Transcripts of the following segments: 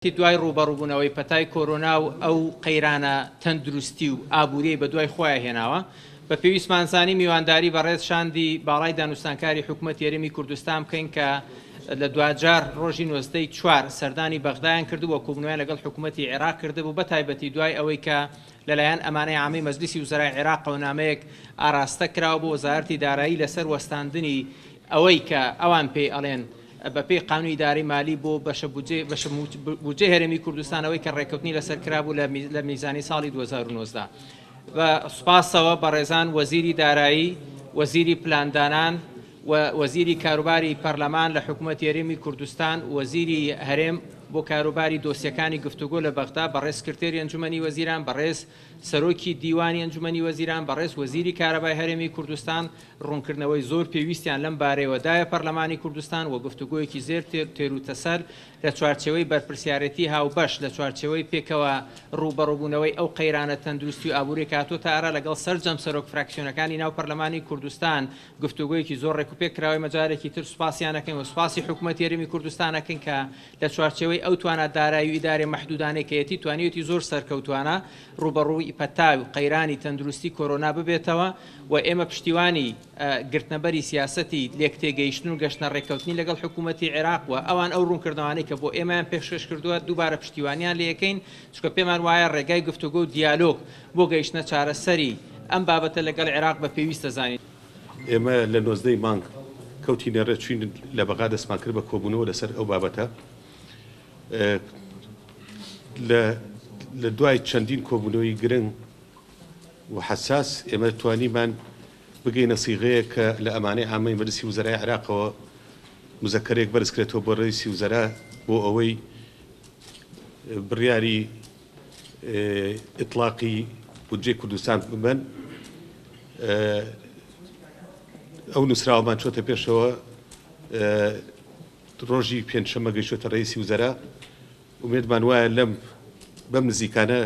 دوای ڕوبەڕووبوونەوەی پەتای کۆرۆنا و ئەو قەیرانە تەندروستی و ئابووری بە دوای خۆیان هێناوە بە پێویستمانزانی میوانداری بەڕێز شاندی باڵای دانوستانکاری حکوومەت یاریمی کوردستان بکەین کە لە دوجار ڕۆژی 4 سەردانی بەغدایان کردو و کۆبوونەوەیان لەگەڵ حکوومەتی عێراق کردبوو بە تایبەتی دوای ئەوەی کە لەلایەن ئەمانەی عامی مەجلیسی وزەرای عێراقەوە نامەیەک ئاراستە کراوە بۆ وەزارەتی دارایی لەسەر وەستاندنی ئەوەی کە ئەوان پێی ئەڵێن بەپێی قانونی داری مالی بۆ بەشە هەرێمی کوردستانەوەی کە ڕێکەوتنی لەسەر کرابوو لە میزانی ساڵی 2019 بە سوپاسەوە بە ڕێزان وەزیری دارایی، وەزیری پلاندانان و وەزیری کاروباری پەرلەمان لە حکوومەت یاریمی کوردستان، وەزیری هەرێم بۆ کاروباری دۆسیەکانی گفتوگۆ لە بەغدا، بەڕێز سکرتێری ئەنجومەنی وەزیران، بەڕێز سەرۆکی دیوانی ئەنجومەنی وەزیران، بەڕێز وەزیری کارەبای هەرێمی کوردستان ڕوونکردنەوەی زۆر پێویستیان لەم بارەیەوەدایە پەرلەمانی کوردستان و گفتوگۆیەکی زێر تێروتەسەر لە چوارچێوەی بەرپرسیارەتی هاوبەش لە چوارچێوەی پێکەوە ڕوبەڕووبوونەوەی ئەو قەیرانە تەندروستی و ئابووری کاتۆتە ئارا لەگەڵ سەرجەم سەرۆک فراکسیۆنەکانی ناو پەرلەمانی کوردستان گفتوگۆیەکی زۆر ڕێکوپێک کراوەی مەجارێکی تر سوپاسیانەکەین و سوپاسی حکوومەت یاریمی کوردستانەکەین کە لە چوارچێوەی ئەو توانە دارایی و ئیدارە مەحدودانەیەکەیەتی توانیوەتی زۆر سەرکەوتوانە ڕوبەڕووی پەتای و قەیرانی تەندروستی کۆرۆنا ببێتەوە و ئێمە پشتیوانی گرتنەبەری سیاسەتی لێکتێگەیشتن و گەشتە ڕێکەوتنی لەگەڵ حکوومەتی عێراق و ئەوان ئەو ڕوونکردنەوەی کە بۆ ئێمەیان پێشکەش کردووە دووبارە پشتیوانیان لێ یەکەین چونکە پێمان وایە ڕێگای گفتوگۆ و دیالۆگ بۆ گەیشتنە چارەسەری ئەم بابەتە لەگەڵ عێراق بە پێویستە زانین. ئێمە لە 19 مانگ کەوتی نێڕێ چوین لە بەغا دەستمان کرد بە کۆبوونەوە لەسەر ئەو بابەتە لە دوای چەندین کۆبوونەوەی گرنگ و حساس ئێمە توانیمان بگەینە سیغەیە کە لە ئەمانەی عامەی مەجلیسی وزەرای عێراقەوە مزەکەرێک بەرزکرێتەوە بۆ ڕئیسی وزەرا بۆ ئەوەی بڕیاری ئیطلاقی بودجێ کوردستان ببن. ئەو نووسراوەمان چۆتە پێشەوە ڕۆژی پێنجشەممە گەیشتۆتە ڕئیسی وزەرا ومێدمان وایە لەم بەم نزیکانە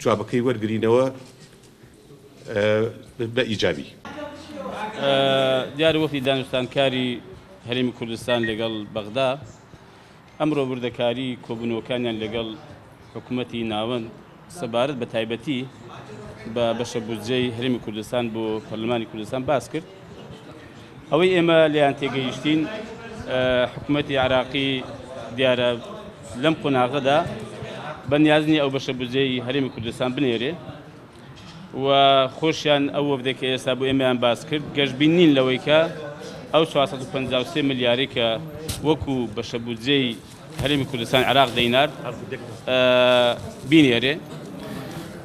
جوابەکەی وەرگرینەوە بە ئیجابی. دیارە وەفی دانوستانکاری هەرێمی کوردستان لەگەڵ بەغدا ئەمڕۆ وردەکاری کۆبوونەوەکانیان لەگەڵ حکوومەتی ناوەند سەبارەت بە تایبەتی بە بەشە بودجەی هەرێمی کوردستان بۆ پەرلەمانی کوردستان باس کرد. ئەوەی ئێمە لێیان تێگەیشتین حکوومەتی عێراقی دیارە لەم قۆناغەدا بەنیازنی ئەو بەشە بودجەی هەرێمی کوردستان بنێرێ و خۆشیان ئەو وەفدێک ئێستا بۆ ئێمەیان باس کرد گەشتبین نین لەوەی کە ئەو 453 ملیاری کە وەکو بەشە بودجەی هەرێمی کوردستان عێراق دەینار بینێرێ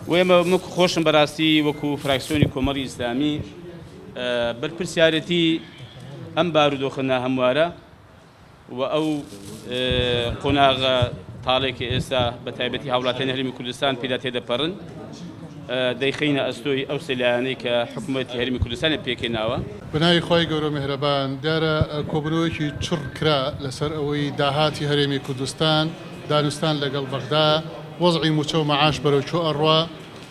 و ئێمە خۆشم بەڕاستی وەکو فراکسیۆنی کۆمەڵی ئیسلامی بەرپرسیارەتی ئەم بارودۆخە هەموارە و ئەو قۆناغە تاڵێکی ئێستا بە تایبەتی هاوڵاتیانی هەرێمی کوردستان پێدا تێدەپەڕن دەیخینە ئەستۆی ئەو سەلایانەی کە حکوومەتی هەرێمی کوردستانی پێکێناوە. بەناوی خۆی گەورە میهرەبان دیارە کۆبوونەوەیەکی چڕ کرا لەسەر ئەوەی داهاتی هەرێمی کوردستان دانوستان لەگەڵ بەغدا وەزعی موچە و مەعاش بەرەوچۆ ئەڕوا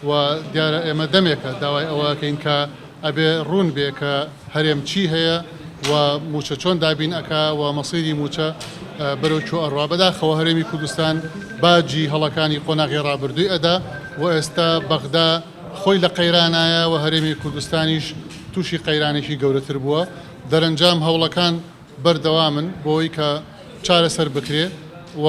و دیارە ئێمە دەمێکە داوای ئەوەکەین کە ئەبێ ڕوون بێ کە هەرێم چی هەیە و موچە چۆن دابین ئەکا و مەسیری موچە بەرەوچۆ ئەڕوا بەداخەوە هەرێمی کوردستان باجی هەڵەکانی قۆناغی ڕابردووی ئەدا و ئێستا بەغدا خۆی لە قەیرانایە و هەرێمی کوردستانیش تووشی قەیرانێکی گەورەتر بووە. دەرەنجام هەوڵەکان بەردەوامن بۆی کە چارەسەر بکرێ و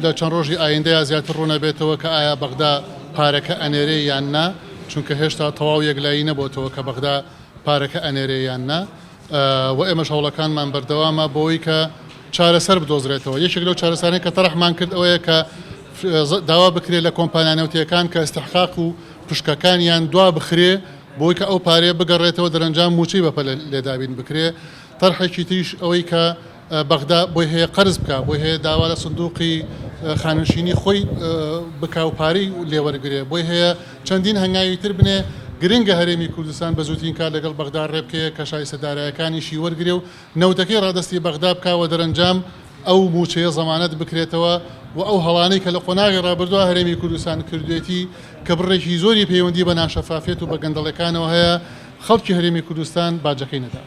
لە چەند ڕۆژی ئایندەیە زیاتر ڕوونەبێتەوە کە ئایا بەغدا پارەکە ئەنێرێ یان نا، چونکە هێشتا تەواو یەکلایی نەبووەتەوە کە بەغدا پارەکە ئەنێرێ یان نا و ئێمەش هەوڵەکانمان بەردەوامە بۆی کە چارەسەر بدۆزرێتەوە. یەکێک لەو چارەسانەی کە تەڕەحمان کرد ئەوەیە کە داوا بکرێت لە کۆمپانیا نەوتیەکان کە ئەستحقاق و پشکەکانیان دوا بخرێ بۆی کە ئەو پارەیە بگەڕێتەوە دەرەنجام موچەی بەپە لێدابین بکرێ. تەرحێکی تریش ئەوەی کە بەغدا بۆی هەیە قەرز بکە، بۆی هەیە داوا لە سندوقی خانشینی خۆی بکا و پارەی لێوەرگرێ، بۆی هەیە چەندین هەنگاوی تر بنێ گرنگە هەرێمی کوردستان بە زووترین کار لەگەڵ بەغدا ڕێبکەیە کە شایستەدارایەکانیشی وەرگرێ و نەوتەکەی ڕادستی بەغدا بکاوە دەرەنجام ئەو موچەیە زەمانەت بکرێتەوە و ئەو هەڵانەی کە لە قۆناغی ڕابردووە هەرێمی کوردستان کردوێتی کە بڕێکی زۆری پەیوەندی بە ناشەفافێت و بە گەندەڵەکانەوە هەیە خەڵکی هەرێمی کوردستان باجەکەی نەدا.